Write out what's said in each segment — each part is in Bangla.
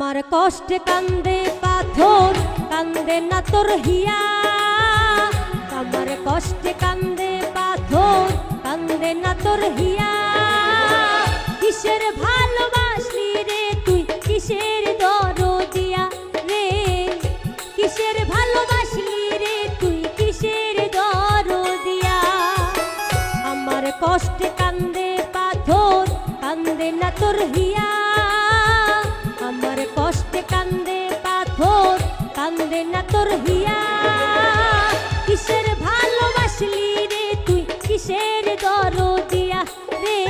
আমার কষ্টে কান্দে পাথর, কান্দে না তোর হিয়া। আমার কষ্টে কান্দে পাথর, কান্দে না তোর হিয়া। কিসের ভালোবাসলি রে তুই, কিসের দরদিয়া রে? কিসের ভালোবাসলি রে তুই, কিসের দরদিয়া? আমার কষ্টে কান্দে পাথর, কান্দে না তোর হিয়া। আমার কষ্টে কান্দে পাথর, কান্দে না তোর হিয়া। কিসের ভালোবাসলি রে তুই, কিসের দরদিয়া রে?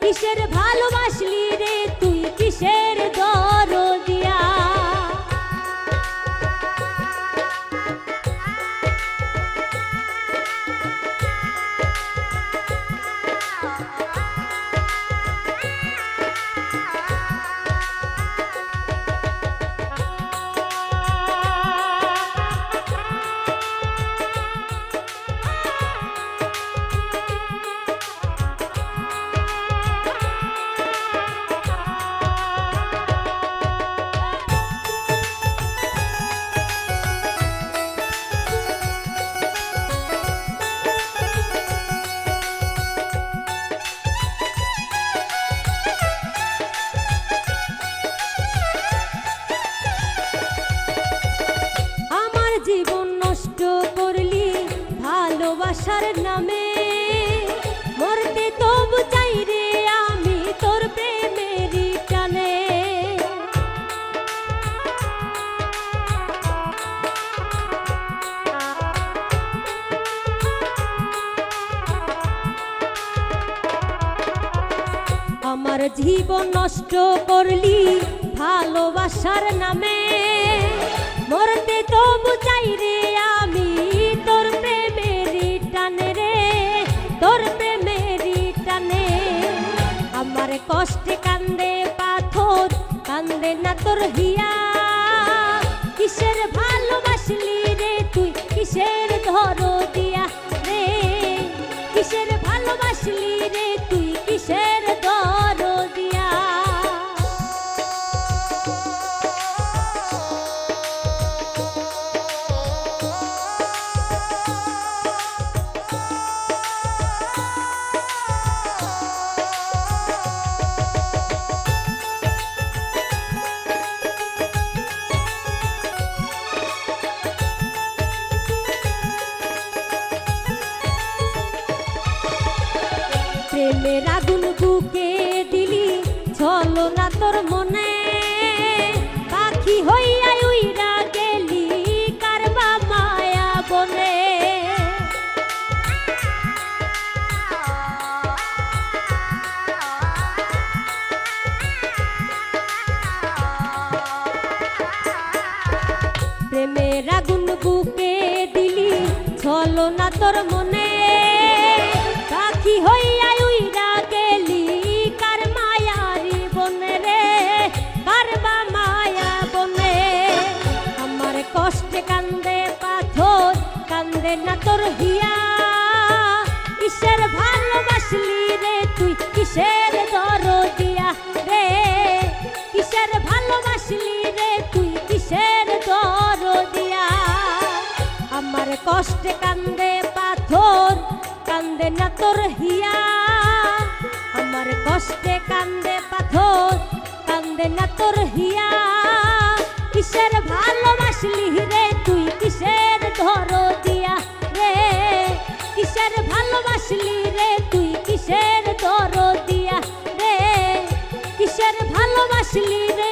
কিসের ভালোবাসলি রে তুই, কিসের দরদিয়া? জীবন নষ্ট করলি ভালোবাসার নামে, মরতে তবু চাই রে আমি তোর প্রেমেরই টানে। আমার জীবন নষ্ট করলি ভালোবাসার নামে, মরতে তবু চাই রে আমি তোর প্রেমেরই টানে রে, তোর প্রেমেরই টানে। আমার কষ্টে কান্দে পাথর, কান্দে না তোর হিয়া। কিসের ভালোবাসলি রে তুই, কিসের দরদিয়া রে? কিসের ভালোবাসলি রে তুই, কিসের দরদিয়া? প্রেমের আগুন বুকে দিলি ছলো না তোর মনে, পাখি হইয়া উইরা গেলি কারবা মায়া বনে। প্রেমের আগুন বুকে দিলি ছলো না তোর মনে, পাখি হইয়া উইরা গেলি কার মায়ারি বনে রে, কারবা মায়া বনে। আমার কষ্টে কান্দে পাথর, কান্দে না তোর হিয়া। কিসের ভালোবাসলি রে তুই, কিসের দরদিয়া রে? কিসের ভালোবাসলি রে তুই, কিসের দরদিয়া? আমার কষ্টে কান্দে পাথর, কান্দে না তোর হিয়া। আমার কষ্টে কান্দে পাথর, কান্দে না তোর হিয়া। কিসের ভালোবাসলি রে তুই, কিসের দরদিয়া রে? কিসের ভালোবাসলি রে তুই, কিসের দরদিয়া রে? কিসের ভালোবাসলি রে